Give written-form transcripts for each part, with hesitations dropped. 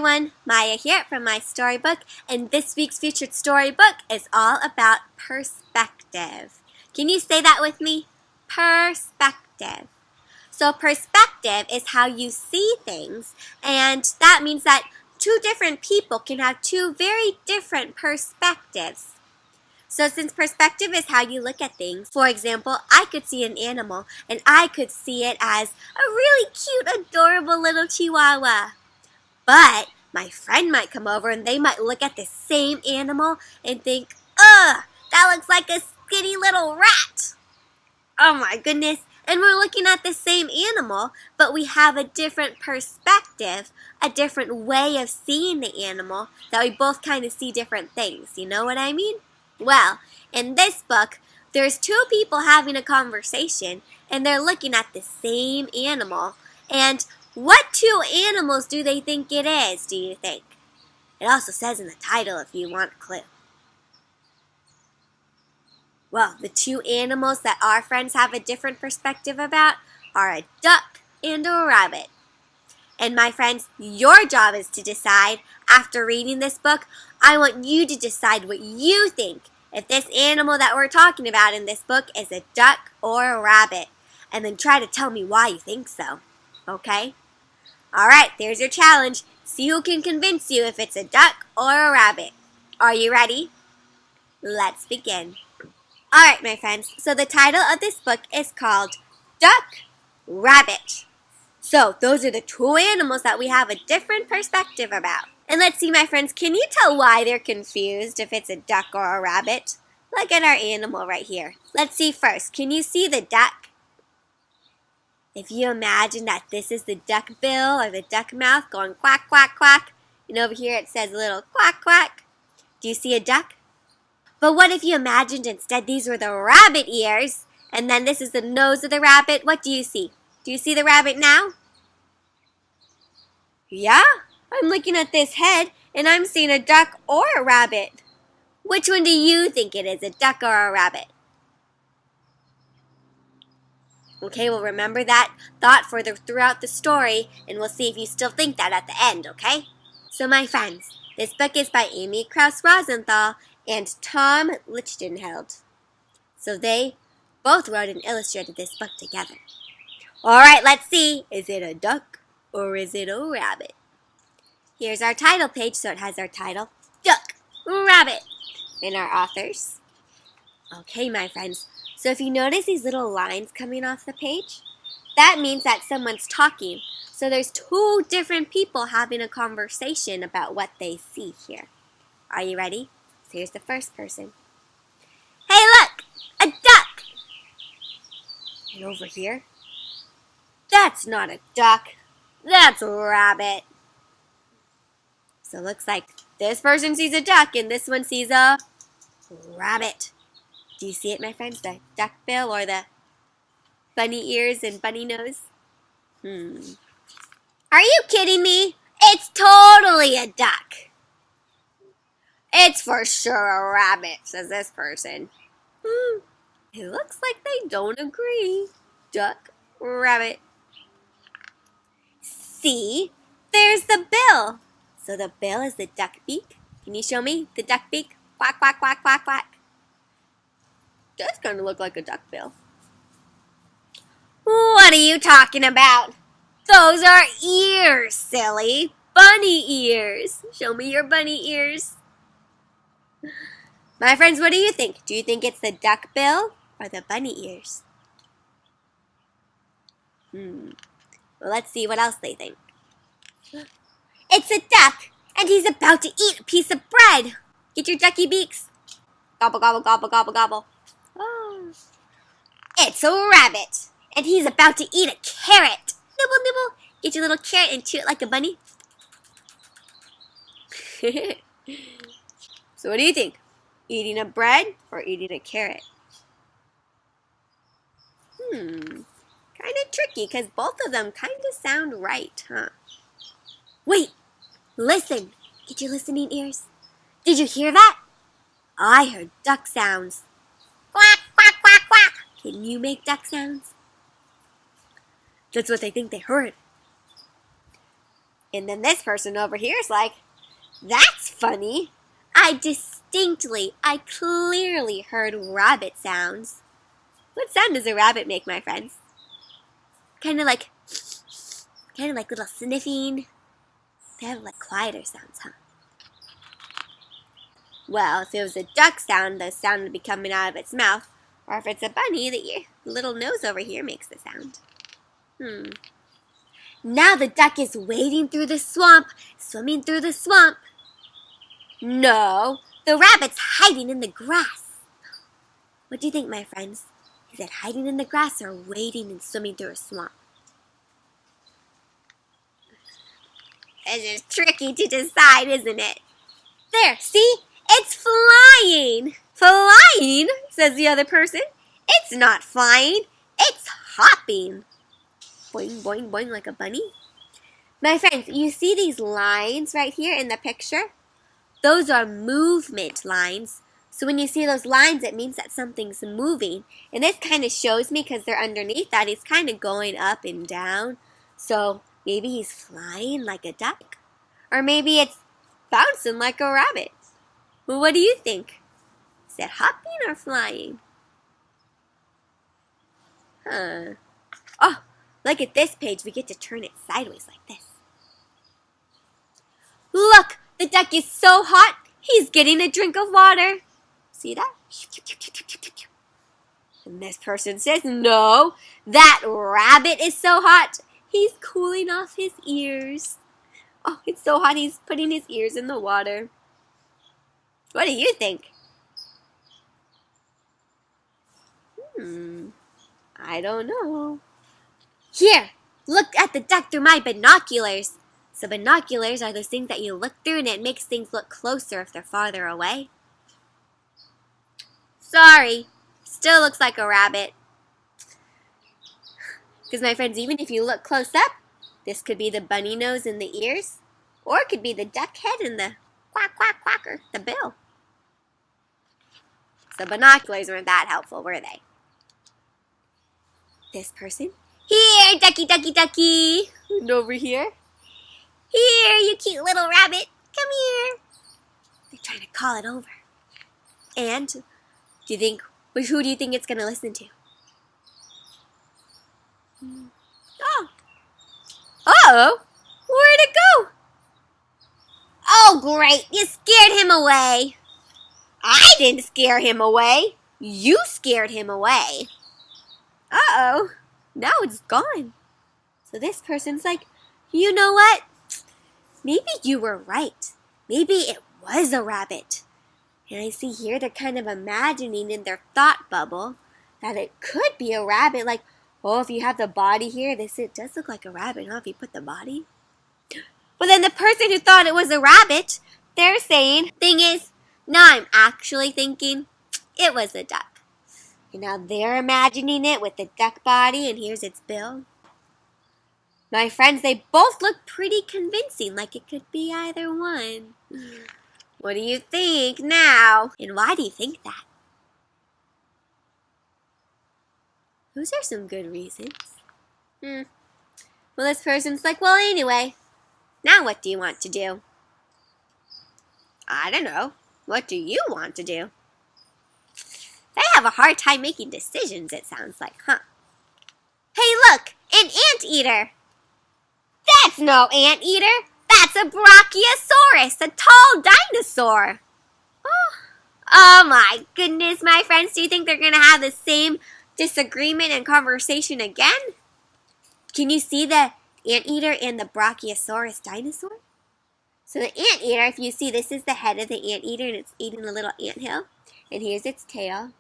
everyone, Maya here from My Storybook, and this week's featured storybook is all about perspective. Can you say that with me? Perspective. So perspective is how you see things, and that means that two different people can have two very different perspectives. So since perspective is how you look at things, for example, I could see an animal and I could see it as a really cute, adorable little chihuahua. But my friend might come over and they might look at the same animal and think, ugh, that looks like a skinny little rat. Oh my goodness. And we're looking at the same animal, but we have a different perspective, a different way of seeing the animal, that we both kind of see different things. You know what I mean? Well, in this book, there's two people having a conversation, and they're looking at the same animal. And what two animals do they think it is, do you think? It also says in the title if you want a clue. Well, the two animals that our friends have a different perspective about are a duck and a rabbit. And my friends, your job is to decide, after reading this book, I want you to decide what you think, if this animal that we're talking about in this book is a duck or a rabbit. And then try to tell me why you think so. Okay? Alright, there's your challenge. See who can convince you if it's a duck or a rabbit. Are you ready? Let's begin. Alright, my friends, so the title of this book is called Duck, Rabbit. So, those are the two animals that we have a different perspective about. And let's see, my friends, can you tell why they're confused if it's a duck or a rabbit? Look at our animal right here. Let's see first, can you see the duck? If you imagine that this is the duck bill or the duck mouth going quack, quack, quack, and over here it says a little quack, quack. Do you see a duck? But what if you imagined instead these were the rabbit ears, and then this is the nose of the rabbit? What do you see? Do you see the rabbit now? Yeah, I'm looking at this head, and I'm seeing a duck or a rabbit. Which one do you think it is, a duck or a rabbit? Okay, well remember that thought throughout the story, and we'll see if you still think that at the end, okay? So my friends, this book is by Krouse Rosenthal and Tom Lichtenheld. So they both wrote and illustrated this book together. Alright, let's see. Is it a duck or is it a rabbit? Here's our title page, so it has our title, Duck, Rabbit, and our authors. Okay, my friends, so if you notice these little lines coming off the page, that means that someone's talking. So there's two different people having a conversation about what they see here. Are you ready? So here's the first person. Hey, look! A duck! And over here, that's not a duck. That's a rabbit. So it looks like this person sees a duck and this one sees a rabbit. Do you see it, my friends? The duck bill or the bunny ears and bunny nose? Are you kidding me? It's totally a duck. It's for sure a rabbit, says this person. It looks like they don't agree. Duck, rabbit. See, there's the bill. So the bill is the duck beak. Can you show me the duck beak? Quack, quack, quack, quack, quack. Does kind of look like a duck bill. What are you talking about? Those are ears, silly. Bunny ears. Show me your bunny ears. My friends, what do you think? Do you think it's the duck bill or the bunny ears? Well, let's see what else they think. It's a duck, and he's about to eat a piece of bread. Get your ducky beaks. Gobble, gobble, gobble, gobble, gobble. Oh. It's a rabbit, and he's about to eat a carrot. Nibble, nibble. Get your little carrot and chew it like a bunny. So what do you think? Eating a bread or eating a carrot? Kind of tricky because both of them kind of sound right, huh? Wait, listen. Get your listening ears. Did you hear that? I heard duck sounds. Quack, quack, quack, quack. Can you make duck sounds? That's what they think they heard. And then this person over here is like, that's funny. I clearly heard rabbit sounds. What sound does a rabbit make, my friends? Kind of like little sniffing. They have like quieter sounds, huh? Well, if it was a duck sound, the sound would be coming out of its mouth. Or if it's a bunny, the little nose over here makes the sound. Now the duck is wading through the swamp, swimming through the swamp. No, the rabbit's hiding in the grass. What do you think, my friends? Is it hiding in the grass or wading and swimming through a swamp? It's just tricky to decide, isn't it? There, see? It's flying! Flying, says the other person. It's not flying, it's hopping. Boing, boing, boing like a bunny. My friends, you see these lines right here in the picture? Those are movement lines. So when you see those lines, it means that something's moving. And this kind of shows me, because they're underneath that, he's kind of going up and down. So maybe he's flying like a duck. Or maybe it's bouncing like a rabbit. Well, what do you think? Is it hopping or flying? Oh, look at this page. We get to turn it sideways like this. Look, the duck is so hot, he's getting a drink of water. See that? And this person says, no, that rabbit is so hot, he's cooling off his ears. Oh, it's so hot, he's putting his ears in the water. What do you think? I don't know. Here, look at the duck through my binoculars. So binoculars are those things that you look through and it makes things look closer if they're farther away. Sorry, still looks like a rabbit. Because my friends, even if you look close up, this could be the bunny nose and the ears, or it could be the duck head and the quack, quack, quacker, the bill. So binoculars weren't that helpful, were they? This person, here, ducky, ducky, ducky. And over here, here, you cute little rabbit, come here. They're trying to call it over. And who do you think it's going to listen to? Oh, where'd it go? Oh, great, you scared him away. I didn't scare him away. You scared him away. Uh-oh, now it's gone. So this person's like, you know what? Maybe you were right. Maybe it was a rabbit. And I see here they're kind of imagining in their thought bubble that it could be a rabbit. Like, oh, if you have the body here, it does look like a rabbit, huh? If you put the body. But then the person who thought it was a rabbit, they're saying, thing is, now I'm actually thinking it was a duck. And now they're imagining it with the duck body, and here's its bill. My friends, they both look pretty convincing, like it could be either one. What do you think now? And why do you think that? Those are some good reasons. Well, this person's like, well, anyway, now what do you want to do? I don't know. What do you want to do? They have a hard time making decisions, it sounds like, huh? Hey, look, an anteater. That's no anteater. That's a brachiosaurus, a tall dinosaur. Oh my goodness, my friends. Do you think they're going to have the same disagreement and conversation again? Can you see the anteater and the brachiosaurus dinosaur? So the anteater, if you see, this is the head of the anteater and it's eating a little anthill. And here's its tail.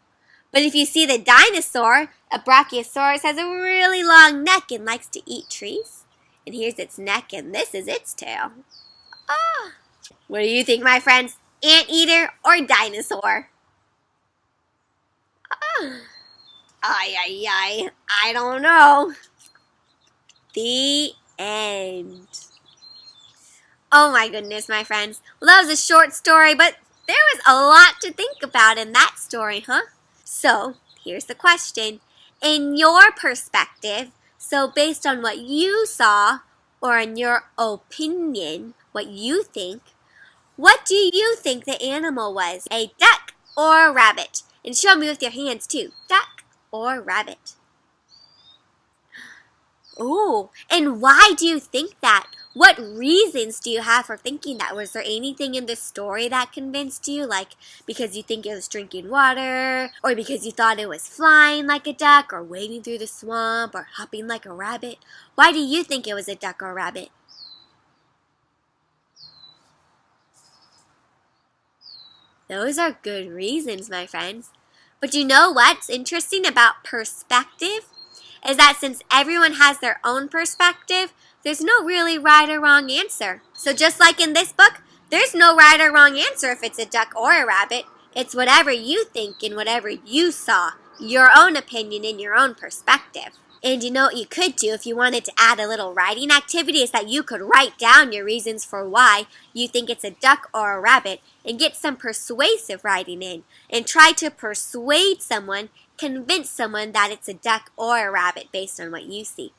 But if you see the dinosaur, a brachiosaurus has a really long neck and likes to eat trees. And here's its neck and this is its tail. What do you think, my friends? Anteater or dinosaur? I don't know. The end. Oh my goodness, my friends. Well, that was a short story, but there was a lot to think about in that story, huh? So, here's the question. In your perspective, so based on what you saw, or in your opinion, what you think, what do you think the animal was? A duck or a rabbit? And show me with your hands too. Duck or rabbit? Oh, and why do you think that? What reasons do you have for thinking that? Was there anything in the story that convinced you? Like because you think it was drinking water, or because you thought it was flying like a duck, or wading through the swamp, or hopping like a rabbit? Why do you think it was a duck or a rabbit? Those are good reasons, my friends. But you know what's interesting about perspective? Is that since everyone has their own perspective, there's no really right or wrong answer. So just like in this book, there's no right or wrong answer if it's a duck or a rabbit. It's whatever you think and whatever you saw, your own opinion and your own perspective. And you know what you could do if you wanted to add a little writing activity is that you could write down your reasons for why you think it's a duck or a rabbit and get some persuasive writing in and try to persuade someone, convince someone that it's a duck or a rabbit based on what you see.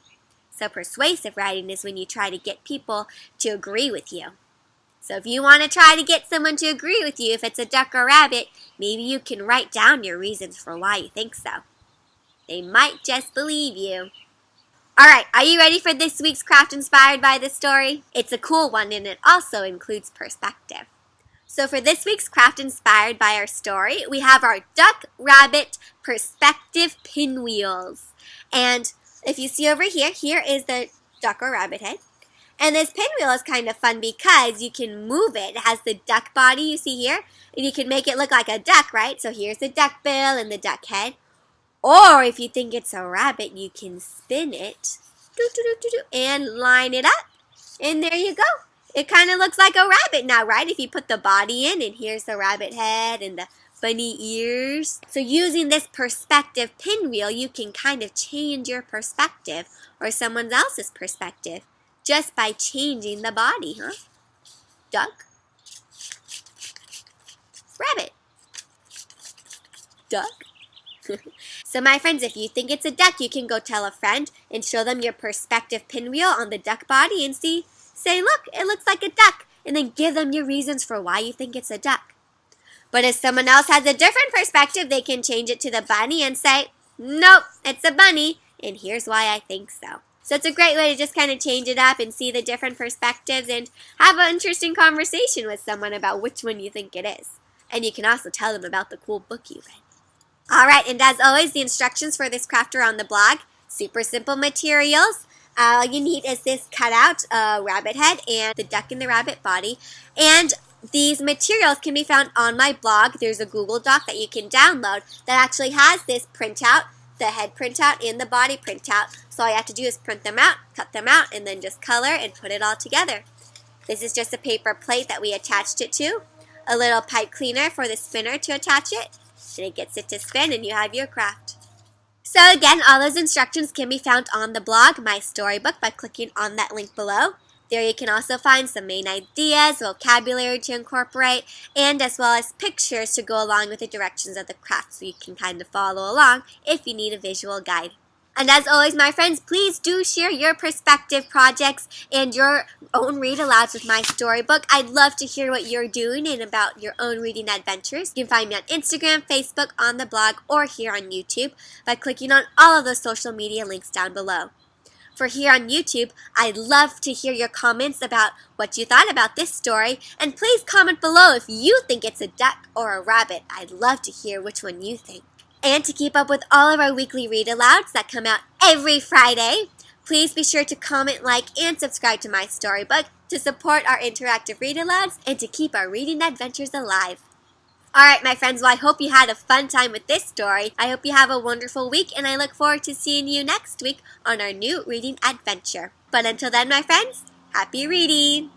So persuasive writing is when you try to get people to agree with you. So if you want to try to get someone to agree with you if it's a duck or rabbit, maybe you can write down your reasons for why you think so. They might just believe you. Alright, are you ready for this week's craft inspired by this story? It's a cool one and it also includes perspective. So for this week's craft inspired by our story, we have our duck, rabbit, perspective pinwheels. And if you see over here, here is the duck or rabbit head. And this pinwheel is kind of fun because you can move it. It has the duck body you see here, and you can make it look like a duck, right? So here's the duck bill and the duck head. Or if you think it's a rabbit, you can spin it and line it up. And there you go. It kind of looks like a rabbit now, right? If you put the body in, and here's the rabbit head and the bunny ears. So using this perspective pinwheel, you can kind of change your perspective or someone else's perspective just by changing the body, huh? Duck, rabbit, duck. So my friends, if you think it's a duck, you can go tell a friend and show them your perspective pinwheel on the duck body and say, look, it looks like a duck, and then give them your reasons for why you think it's a duck. But if someone else has a different perspective, they can change it to the bunny and say, nope, it's a bunny, and here's why I think so. So it's a great way to just kind of change it up and see the different perspectives and have an interesting conversation with someone about which one you think it is. And you can also tell them about the cool book you read. Alright, and as always, the instructions for this craft are on the blog. Super simple materials. All you need is this cutout rabbit head and the duck and the rabbit body. And these materials can be found on my blog. There's a Google Doc that you can download that actually has this printout, the head printout and the body printout. So all you have to do is print them out, cut them out, and then just color and put it all together. This is just a paper plate that we attached it to. A little pipe cleaner for the spinner to attach it. And it gets it to spin and you have your craft. So again, all those instructions can be found on the blog, MaiStoryBook, by clicking on that link below. There you can also find some main ideas, vocabulary to incorporate, and as well as pictures to go along with the directions of the craft so you can kind of follow along if you need a visual guide. And as always, my friends, please do share your perspective projects and your own read-alouds with MaiStoryBook. I'd love to hear what you're doing and about your own reading adventures. You can find me on Instagram, Facebook, on the blog, or here on YouTube by clicking on all of the social media links down below. For here on YouTube, I'd love to hear your comments about what you thought about this story. And please comment below if you think it's a duck or a rabbit. I'd love to hear which one you think. And to keep up with all of our weekly read-alouds that come out every Friday, please be sure to comment, like, and subscribe to MaiStoryBook to support our interactive read-alouds and to keep our reading adventures alive. Alright, my friends, well, I hope you had a fun time with this story. I hope you have a wonderful week, and I look forward to seeing you next week on our new reading adventure. But until then, my friends, happy reading!